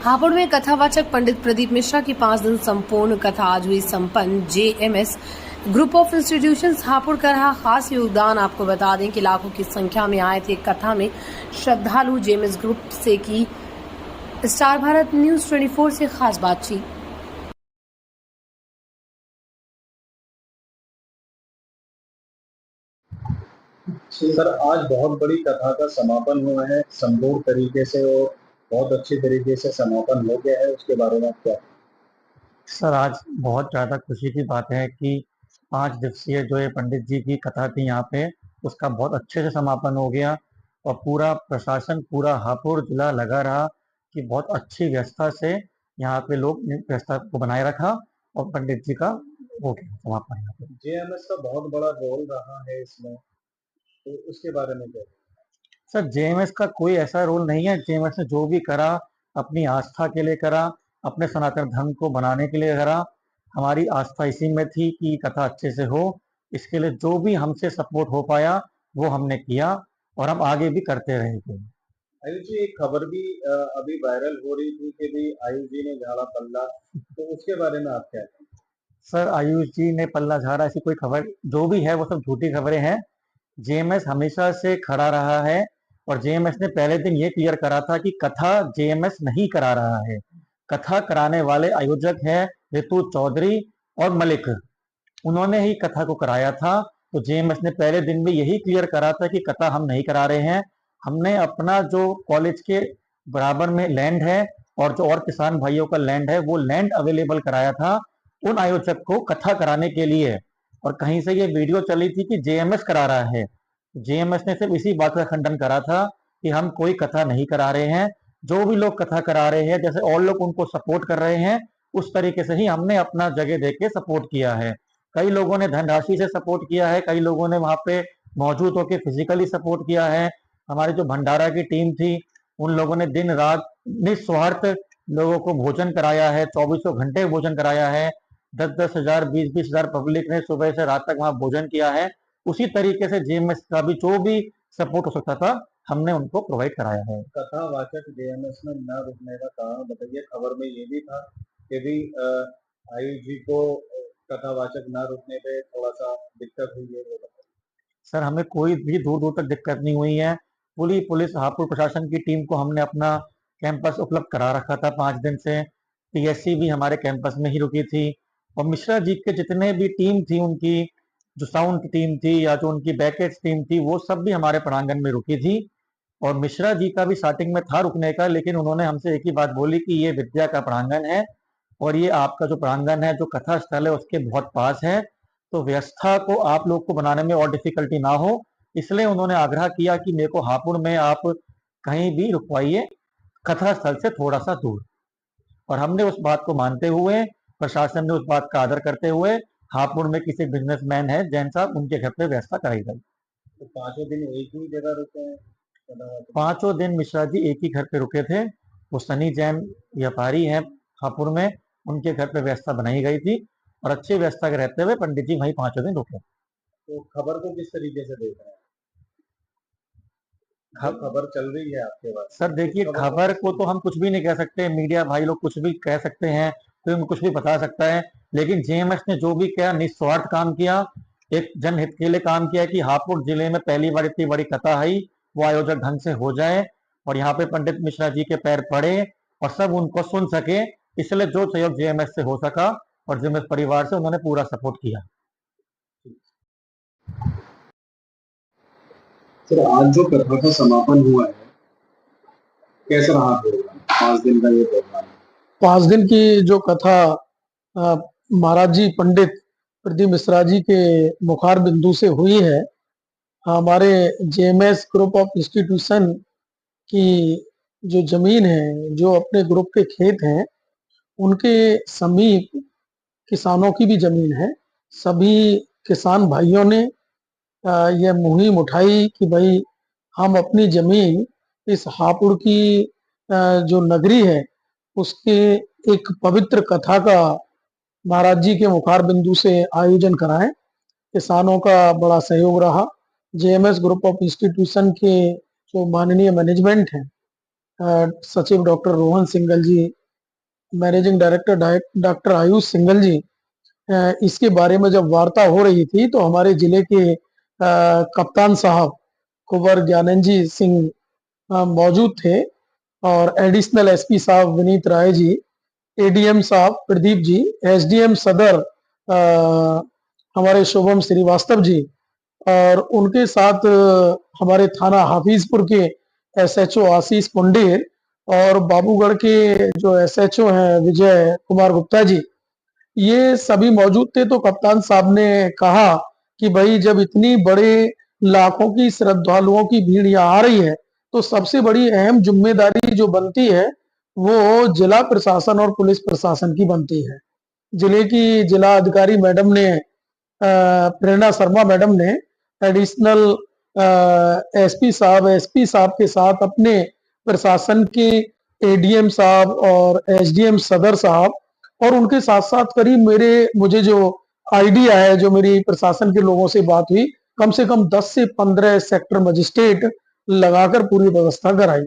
हापुड़ में कथावाचक पंडित प्रदीप मिश्रा की 5 दिन संपूर्ण कथा आज हुई संपन्न। JMS group of institutions Hapur का रहा खास योगदान। आपको बता दें कि लाखों की संख्या में आए थे कथा में श्रद्धालु। जेएमएस ग्रुप से की स्टार भारत न्यूज 24 से खास बातचीत। सर, आज बहुत बड़ी कथा का समापन हुआ है संपूर्ण तरीके से और बहुत अच्छे तरीके से समापन हो गया है, उसके बारे में क्या? सर, आज बहुत ज़्यादा खुशी की बात है कि 5 दिवसीय जो ये पंडित जी की कथा थी यहाँ पे, उसका बहुत अच्छे से समापन हो गया और पूरा प्रशासन, पूरा हापुड़ जिला लगा रहा कि बहुत अच्छी व्यवस्था से यहाँ पे लोग व्यवस्था को बनाए रखा और पंडित जी का हो गया समापन यहाँ पे। जेएमएस का बहुत बड़ा रोल रहा है इसमें, तो उसके बारे में क्या? सर, जेएमएस का कोई ऐसा रोल नहीं है। जेएमएस ने जो भी करा अपनी आस्था के लिए करा, अपने सनातन धर्म को बनाने के लिए करा। हमारी आस्था इसी में थी कि कथा अच्छे से हो। इसके लिए जो भी हमसे सपोर्ट हो पाया वो हमने किया और हम आगे भी करते रहेंगे। आयुष जी, एक खबर भी अभी वायरल हो रही थी कि भी आयुष जी ने झाड़ा पल्ला, तो उसके बारे में आप क्या कहें? सर, आयुष जी ने पल्ला झाड़ा, ऐसी कोई खबर जो भी है वो सब झूठी खबरें हैं। जेएमएस हमेशा से खड़ा रहा है और जेएमएस ने पहले दिन ये क्लियर करा था कि कथा जेएमएस नहीं करा रहा है। कथा कराने वाले आयोजक हैं ऋतु चौधरी और मलिक, उन्होंने ही कथा को कराया था। तो जेएमएस ने पहले दिन में यही क्लियर करा था कि कथा हम नहीं करा रहे हैं। हमने अपना जो कॉलेज के बराबर में लैंड है और जो और किसान भाइयों का लैंड है वो लैंड अवेलेबल कराया था उन आयोजक को कथा कराने के लिए। और कहीं से ये वीडियो चली थी कि जेएमएस करा रहा है। जेएमएस ने सिर्फ इसी बात का खंडन करा था कि हम कोई कथा नहीं करा रहे हैं। जो भी लोग कथा करा रहे हैं, जैसे और लोग उनको सपोर्ट कर रहे हैं, उस तरीके से ही हमने अपना जगह दे के सपोर्ट किया है। कई लोगों ने धनराशि से सपोर्ट किया है, कई लोगों ने वहां पे मौजूद होकर फिजिकली सपोर्ट किया है। हमारी जो भंडारा की टीम थी, उन लोगों ने दिन रात निस्वार्थ लोगों को भोजन कराया है, 24 घंटे भोजन कराया है। 10-10 हजार, 20-20 हजार पब्लिक ने सुबह से रात तक वहां भोजन किया है। उसी तरीके से जेएमएस का भी जो भी सपोर्ट हो सकता था हमने उनको प्रोवाइड कराया है। कथावाचक जेएमएस में न रुकने का कारण बताइए। खबर में ये भी था कि भी आयुष जी को कथावाचक न रुकने पे थोड़ा सा दिक्कत हुई है, वो बताइए। सर, हमें कोई भी दूर दूर तक दिक्कत नहीं हुई है। पूरी पुलिस हापुड़ प्रशासन की टीम को हमने अपना कैंपस उपलब्ध करा रखा था 5 दिन से। पीएससी भी हमारे कैंपस में ही रुकी थी और मिश्रा जी के जितने भी टीम थी, उनकी जो साउंड की टीम थी या जो उनकी बैकेट्स टीम थी, वो सब भी हमारे प्रांगण में रुकी थी। और मिश्रा जी का भी स्टार्टिंग में था रुकने का, लेकिन उन्होंने हमसे एक ही बात बोली कि ये विद्या का प्रांगण है और ये आपका जो प्रांगण है, जो कथा स्थल है, उसके बहुत पास है, तो व्यवस्था को आप लोग को बनाने में और डिफिकल्टी ना हो, इसलिए उन्होंने आग्रह किया कि मेरे को हापुड़ में आप कहीं भी रुकवाइए, कथा स्थल से थोड़ा सा दूर। और हमने उस बात को मानते हुए, प्रशासन ने उस बात का आदर करते हुए, हापुड़ में किसी बिजनेसमैन है जैन साहब, उनके घर पे व्यवस्था कराई गई। तो 5 दिन एक ही जगह रुके हैं? 5 दिन मिश्रा जी एक ही घर पे रुके थे। वो सनी जैन व्यापारी हैं हापुड़ में, उनके घर पे व्यवस्था बनाई गई थी और अच्छी व्यवस्था के रहते हुए पंडित जी वहीं 5 दिन रुके। तो खबर को किस तरीके से देख रहे हैं? खबर चल रही है आपके पास? सर देखिए, खबर को तो हम कुछ भी नहीं कह सकते, मीडिया भाई लोग कुछ भी कह सकते हैं, तो कुछ भी बता सकता है, लेकिन जेएमएस ने जो भी किया निस्वार्थ काम किया, एक जनहित के लिए काम किया कि हापुड़ जिले में पहली बार इतनी बड़ी कथा आई, वो आयोजक ढंग से हो जाए और यहाँ पे पंडित मिश्रा जी के पैर पड़े और सब उनको सुन सके। इसलिए जो सहयोग जेएमएस से हो सका और जेएमएस परिवार से उन्होंने पूरा सपोर्ट किया। सर, आज जो कथा का समापन हुआ है, कैसा रहा प्रोग्राम? 5 दिन का ये प्रोग्राम, 5 दिन की जो कथा महाराज जी पंडित प्रदीप मिश्रा जी के मुखार बिंदु से हुई है, हमारे जेएमएस ग्रुप ऑफ इंस्टीट्यूशन की जो जमीन है, जो अपने ग्रुप के खेत हैं, उनके समीप किसानों की भी जमीन है। सभी किसान भाइयों ने यह मुहिम उठाई कि भाई हम अपनी जमीन इस हापुड़ की जो नगरी है उसके एक पवित्र कथा का महाराज जी के मुखार बिंदु से आयोजन कराएं। किसानों का बड़ा सहयोग रहा। जेएमएस ग्रुप ऑफ इंस्टीट्यूशन के जो माननीय मैनेजमेंट है, सचिव doctor Rohan Singhal ji, managing director doctor Ayush Singhal ji, इसके बारे में जब वार्ता हो रही थी तो हमारे जिले के कप्तान साहब कुंवर ज्ञानंद सिंह मौजूद थे और एडिशनल एसपी साहब विनीत राय जी, एडीएम साहब प्रदीप जी, एसडीएम सदर हमारे शुभम श्रीवास्तव जी और उनके साथ हमारे थाना हाफिजपुर के एसएचओ आशीष पुंडेर और बाबूगढ़ के जो एसएचओ हैं विजय कुमार गुप्ता जी, ये सभी मौजूद थे। तो कप्तान साहब ने कहा कि भाई जब इतनी बड़े लाखों की श्रद्धालुओं की भीड़ यहाँ आ रही है तो सबसे बड़ी अहम जिम्मेदारी जो बनती है वो जिला प्रशासन और पुलिस प्रशासन की बनती है। जिले की जिला अधिकारी मैडम ने प्रेरणा शर्मा मैडम ने एडिशनल एसपी साहब के साथ अपने प्रशासन के एडीएम साहब और एसडीएम सदर साहब और उनके साथ साथ करीब मुझे जो आइडिया है, जो मेरी प्रशासन के लोगों से बात हुई, कम से कम 10 से 15 सेक्टर मजिस्ट्रेट लगाकर पूरी व्यवस्था कराई।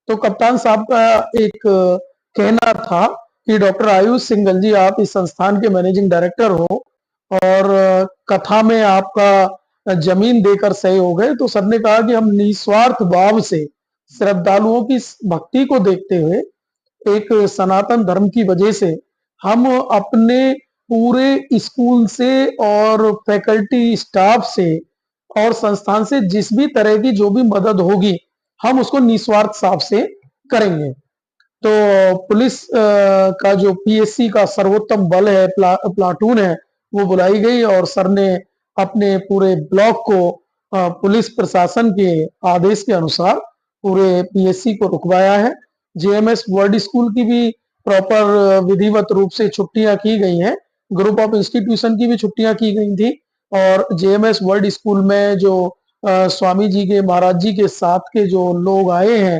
तो कप्तान साहब का एक कहना था कि डॉक्टर आयुष सिंघल जी, आप इस संस्थान के मैनेजिंग डायरेक्टर हो और कथा में आपका जमीन देकर सहयोग है। तो सर ने कहा कि हम निस्वार्थ भाव से श्रद्धालुओं की भक्ति को देखते हुए एक सनातन धर्म की वजह से हम अपने पूरे स्कूल से और फैकल्टी स्टाफ से और संस्थान से जिस भी तरह की जो भी मदद होगी हम उसको निस्वार्थ भाव से करेंगे। तो पुलिस का जो पीएससी का सर्वोत्तम बल है, प्लाटून है, वो बुलाई गई और सर ने अपने पूरे ब्लॉक को पुलिस प्रशासन के आदेश के अनुसार पूरे पीएससी को रुकवाया है। जेएमएस वर्ल्ड स्कूल की भी प्रॉपर विधिवत रूप से छुट्टियां की गई हैं, ग्रुप ऑफ इंस्टीट्यूशन की भी छुट्टियां की गई थी और जेएमएस वर्ल्ड स्कूल में जो स्वामी जी के महाराज जी के साथ के जो लोग आए हैं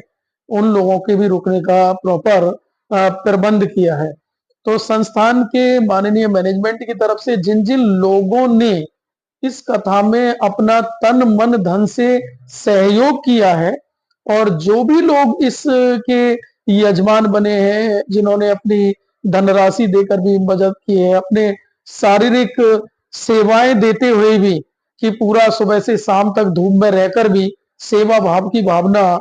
उन लोगों के भी रुकने का प्रॉपर प्रबंध किया है। तो संस्थान के माननीय मैनेजमेंट की तरफ से जिन जिन लोगों ने इस कथा में अपना तन मन धन से सहयोग किया है और जो भी लोग इस के यजमान बने हैं, जिन्होंने अपनी धनराशि देकर भी मदद की है, अपने शारीरिक सेवाएं देते हुए भी कि पूरा सुबह से शाम तक धूप में रहकर भी सेवा भाव की भावना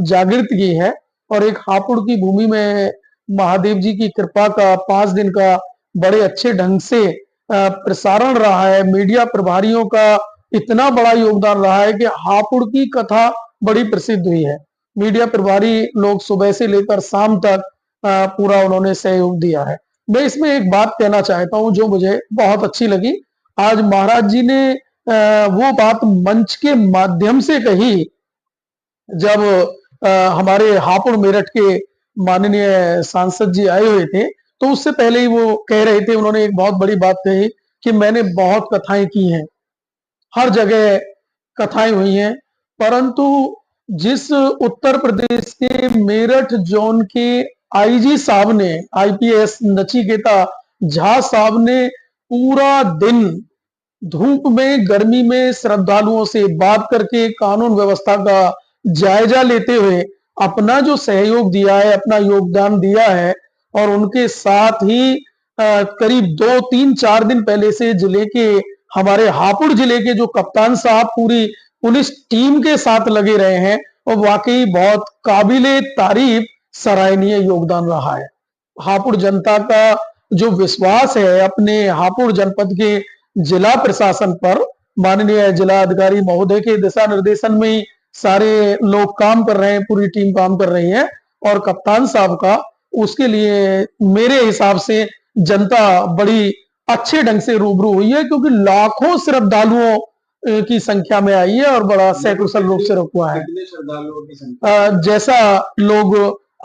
जागृत की है और एक हापुड़ की भूमि में महादेव जी की कृपा का 5 दिन का बड़े अच्छे ढंग से प्रसारण रहा है। मीडिया प्रभारियों का इतना बड़ा योगदान रहा है कि हापुड़ की कथा बड़ी प्रसिद्ध हुई है। मीडिया प्रभारी लोग सुबह से लेकर शाम तक पूरा उन्होंने सहयोग दिया है। मैं इसमें एक बात कहना चाहता हूं जो मुझे बहुत अच्छी लगी। आज महाराज जी ने वो बात मंच के माध्यम से कही जब हमारे हापुड़ मेरठ के माननीय सांसद जी आए हुए थे, तो उससे पहले ही वो कह रहे थे, उन्होंने एक बहुत बड़ी बात कही कि मैंने बहुत कथाएं की हैं, हर जगह कथाएं हुई हैं, परंतु जिस उत्तर प्रदेश के मेरठ जोन के आईजी साहब ने, आईपीएस नचिकेता झा साहब ने पूरा दिन धूप में गर्मी में श्रद्धालुओं से बात करके कानून व्यवस्था का जायजा लेते हुए अपना जो सहयोग दिया है, अपना योगदान दिया है और उनके साथ ही करीब 2, 3, 4 दिन पहले से जिले के हमारे हापुड़ जिले के जो कप्तान साहब पूरी पुलिस टीम के साथ लगे रहे हैं और वाकई बहुत काबिले तारीफ सराहनीय योगदान रहा है। हापुड़ जनता का जो विश्वास है अपने हापुड़ जनपद के जिला प्रशासन पर, माननीय जिला अधिकारी महोदय के दिशा निर्देशन में ही सारे लोग काम कर रहे हैं, पूरी टीम काम कर रही है और कप्तान साहब का उसके लिए मेरे हिसाब से जनता बड़ी अच्छे ढंग से रूबरू हुई है, क्योंकि लाखों श्रद्धालुओं की संख्या में आई है और बड़ा सकुशल रूप से रुका है। जैसा लोग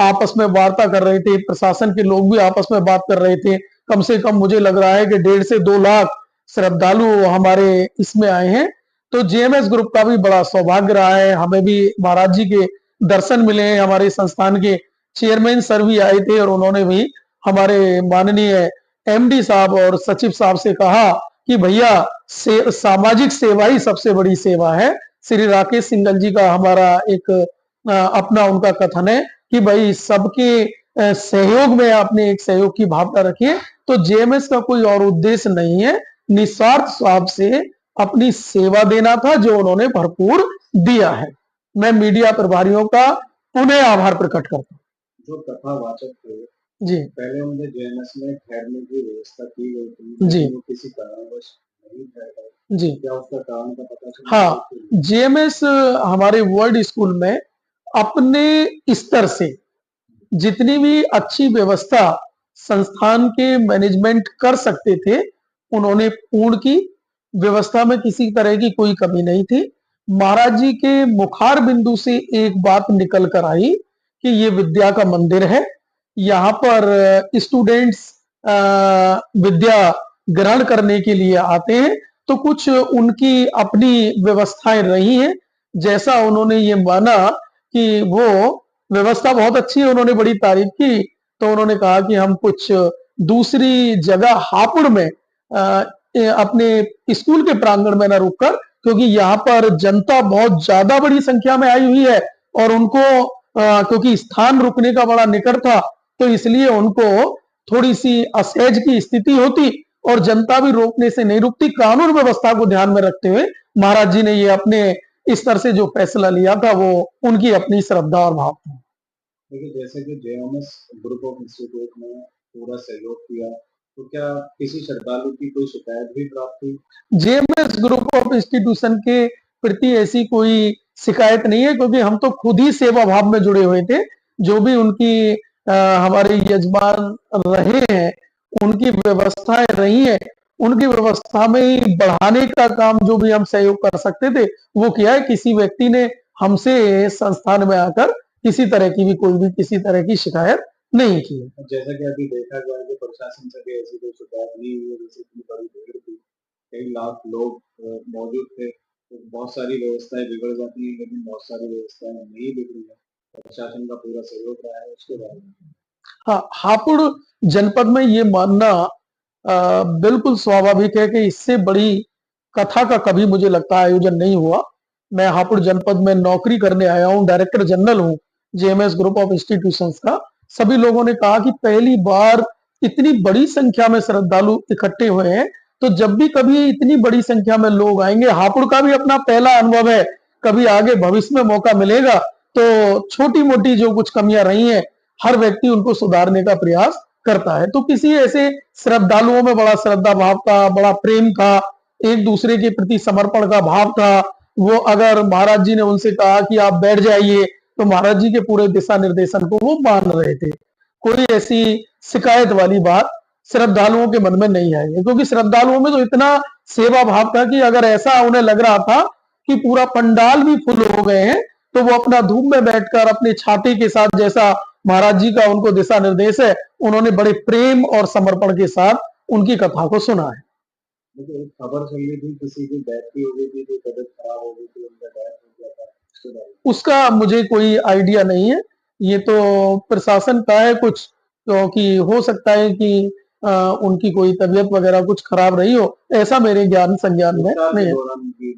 आपस में वार्ता कर रहे थे, प्रशासन के लोग भी आपस में बात कर रहे थे, कम से कम मुझे लग रहा है कि 1.5 से 2 लाख श्रद्धालु हमारे इसमें आए हैं। तो जेएमएस ग्रुप का भी बड़ा सौभाग्य रहा है, हमें भी महाराज जी के दर्शन मिले हैं। हमारे संस्थान के चेयरमैन सर भी आए थे और उन्होंने भी हमारे माननीय एमडी साहब और सचिव साहब से कहा कि भैया सामाजिक सेवा ही सबसे बड़ी सेवा है। श्री राकेश सिंघल जी का हमारा एक अपना उनका कथन है कि भाई सबके सहयोग में आपने एक सहयोग की भावना रखी है। तो जेएमएस का कोई और उद्देश्य नहीं है, निस्वार्थ भाव से अपनी सेवा देना था जो उन्होंने भरपूर दिया है। मैं मीडिया प्रभारियों का पुनः आभार प्रकट करता हूँ। जो कथावाचक थे जी पहले उनके जेएमएस में ठहरने की व्यवस्था की गई थी, जी। लेकिन वो किसी कारणवश नहीं ठहर पाए। जी क्या उसका कारण का पता चला? हाँ, जेएमएस हमारे वर्ल्ड स्कूल में अपने स्तर से जितनी भी अच्छी व्यवस्था संस्थान के मैनेजमेंट कर सकते थे उन्होंने पूर्ण की। व्यवस्था में किसी तरह की कोई कमी नहीं थी। महाराज जी के मुखार बिंदु से एक बात निकल कर आई कि ये विद्या का मंदिर है, यहाँ पर स्टूडेंट्स विद्या ग्रहण करने के लिए आते हैं। तो कुछ उनकी अपनी व्यवस्थाएं रही हैं। जैसा उन्होंने ये माना कि वो व्यवस्था बहुत अच्छी है, उन्होंने बड़ी तारीफ की, तो उन्होंने कहा कि हम कुछ दूसरी जगह हापुड़ में अपने स्कूल के प्रांगण में न रुककर, क्योंकि यहाँ पर जनता बहुत ज्यादा बड़ी संख्या में आई हुई है और उनको क्योंकि स्थान रुकने का बड़ा निकट था तो इसलिए उनको थोड़ी सी असहज की स्थिति होती और जनता भी रोकने से नहीं रुकती। कानून व्यवस्था को ध्यान में रखते हुए महाराज जी ने ये अपने इस तरह से जो फैसला लिया था वो उनकी अपनी श्रद्धा और भाव था। देखिए, जैसे कि जेएमएस ग्रुप ऑफ इंस्टीट्यूट ने पूरा सहयोग किया, तो क्या किसी श्रद्धालु की कोई शिकायत भी प्राप्त हुई? जेएमएस ग्रुप ऑफ इंस्टीट्यूशन के प्रति ऐसी कोई शिकायत नहीं है, क्योंकि हम तो खुद ही सेवा भाव में जुड़े हुए थे। जो भी उनकी हमारे यजमान रहे हैं, उनकी व्यवस्थाएं रही हैं, उनकी व्यवस्था में ही बढ़ाने का काम जो भी हम सहयोग कर सकते थे वो किया है। किसी व्यक्ति ने हमसे संस्थान में आकर किसी तरह की भी कोई भी किसी तरह की शिकायत नहीं की है। जैसा कि अभी देखा गया है कि प्रशासन से भी ऐसी कोई शिकायत नहीं हुई है, जैसे इतनी बड़ी भीड़ थी, कई लाख लोग मौजूद थे, तो बहुत सारी व्यवस्थाएं बिगड़ जाती हैं, लेकिन बहुत सारी व्यवस्थाएं नहीं बिगड़ी है। प्रशासन का पूरा सहयोग रहा है उसके बारे में। हाँ, हापुड़ जनपद में ये मानना बिल्कुल स्वाभाविक है कि इससे बड़ी कथा का कभी मुझे लगता है आयोजन नहीं हुआ। मैं हापुड़ जनपद में नौकरी करने आया हूँ, डायरेक्टर जनरल हूँ जेएमएस ग्रुप ऑफ इंस्टीट्यूशंस का। सभी लोगों ने कहा कि पहली बार इतनी बड़ी संख्या में श्रद्धालु इकट्ठे हुए हैं, तो जब भी कभी इतनी बड़ी संख्या में लोग आएंगे, हापुड़ का भी अपना पहला अनुभव है, कभी आगे भविष्य में मौका मिलेगा तो छोटी मोटी जो कुछ कमियां रही हैं हर व्यक्ति उनको सुधारने का प्रयास करता है। तो किसी ऐसे श्रद्धालुओं में बड़ा श्रद्धा भाव था, बड़ा प्रेम था, एक दूसरे के प्रति समर्पण का भाव था। वो अगर महाराज जी ने उनसे कहा कि आप बैठ जाइए तो महाराज जी के पूरे दिशा निर्देशन को वो मान रहे थे। कोई ऐसी शिकायत वाली बात श्रद्धालुओं के मन में नहीं आई है, क्योंकि श्रद्धालुओं में तो इतना सेवा भाव था कि अगर ऐसा उन्हें लग रहा था कि पूरा पंडाल भी फुल हो गए हैं तो वो अपना धूप में बैठकर अपने छाती के साथ, जैसा महाराज जी का उनको दिशा निर्देश है, उन्होंने बड़े प्रेम और समर्पण के साथ उनकी कथा को सुना है। देखिए, एक खबर चल रही थी किसी की डेथ भी हो गई थी, कोई तबीयत खराब हो गई थी, उनका डेथ हो गया था, उसके बारे में उसका मुझे कोई आइडिया नहीं है, ये तो प्रशासन का है कुछ, क्योंकि हो सकता है कि उनकी कोई तबीयत वगैरह कुछ खराब रही हो, ऐसा मेरे ज्ञान संज्ञान में उपचार नहीं के है। दौरान उनकी